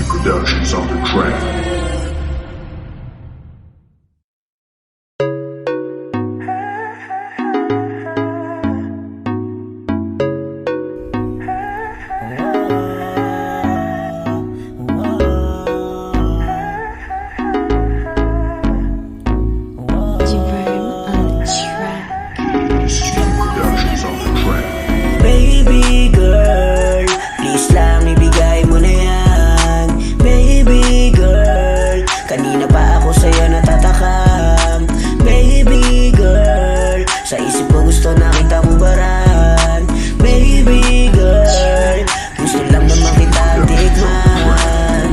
Productions on the track. Baby girl, please lang ibigay mo na yan. Baby girl, kanina pa ako sa'yo natatakam. Baby girl, sa isip ko gusto na kita mubaran. Baby girl, gusto lang naman kita tikman.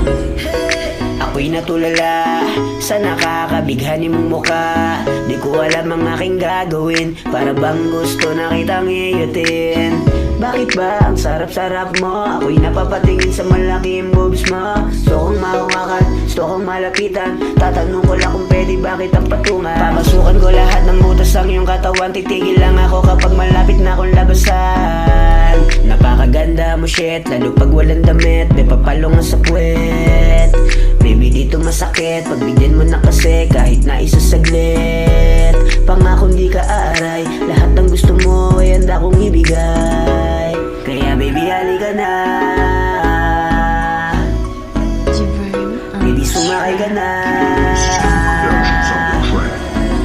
Ako'y natulala sa nakakabighani mong mukha. Di ko alam ang aking gagawin, para bang gusto na kitang iyutin. Bakit ba ang sarap-sarap mo? Ako'y napapatingin sa malaking boobs mo. Gusto kong mahawakan, gusto kong malapitan. Tatanong ko lang kung pwede ba kitang patungan. Papasukan ko lahat ng butas ng iyong katawan. Titigil lang ako kapag malapit na akong labasan. Napakaganda mo shit, lalo pag walang damit. May papalong sa puwet. Baby dito masakit, pagbigyan mo na kasi kahit na isa saglit. Pangakong di ka aaray, lahat ng gusto mo ay handa kong ibigay. Kaya baby halika na, baby sumakay ka na.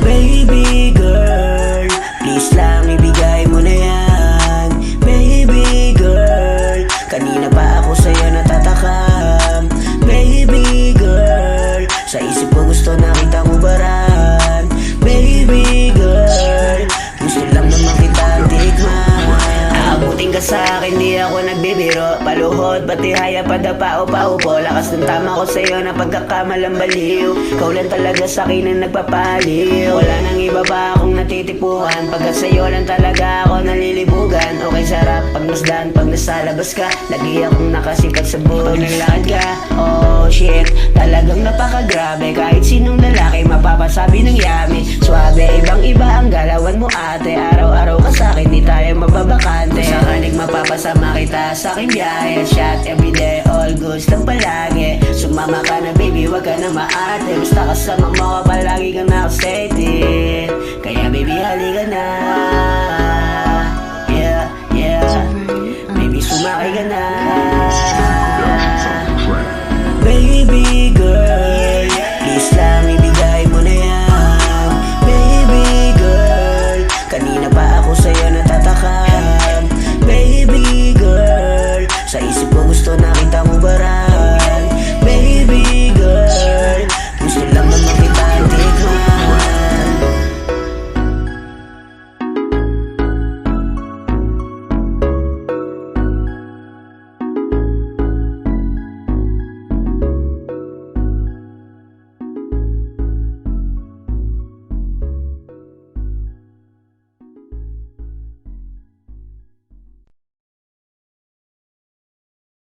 Baby girl, please lang ibigay mo na yan. Baby girl, kanina pa ako sa'yo natatakam. Baby girl, sa isip ko gusto na kitang ubaran. Baby girl, gusto lang naman kitang tikman. Aabutin ka sa akin, di ako nagbibiro. Paluhod, pati haya, padapa o paupo. Lakas ng tama ko sa'yo na pagkakamalang baliw. Ikaw lang talaga sa'kin ang nagpapaliw. Wala nang iba pa akong natitipuhan. Pagkat sa'yo lang talaga ako nalilibugan. Okay sarap pag nasdan, pag nasalabas ka. Lagi akong nakasikat sa buhay. Pag naglakad ka, oh shit, talagang napakagrabe. Kahit sinong lalaki mapapasabi ng yummy. Suabe, ibang iba ang galawan mo ate. Araw-araw ka sa'kin, di tayo mababakante. Kung sakaling mapapasama kita sa'king biyahe. Shot everyday, all goods lang palagi. Sumama ka na baby, wag ka na maarte. Basta kasama mo ka palagi kang nakastated. Kaya baby halika na, yeah, yeah. Baby sumakay ka na.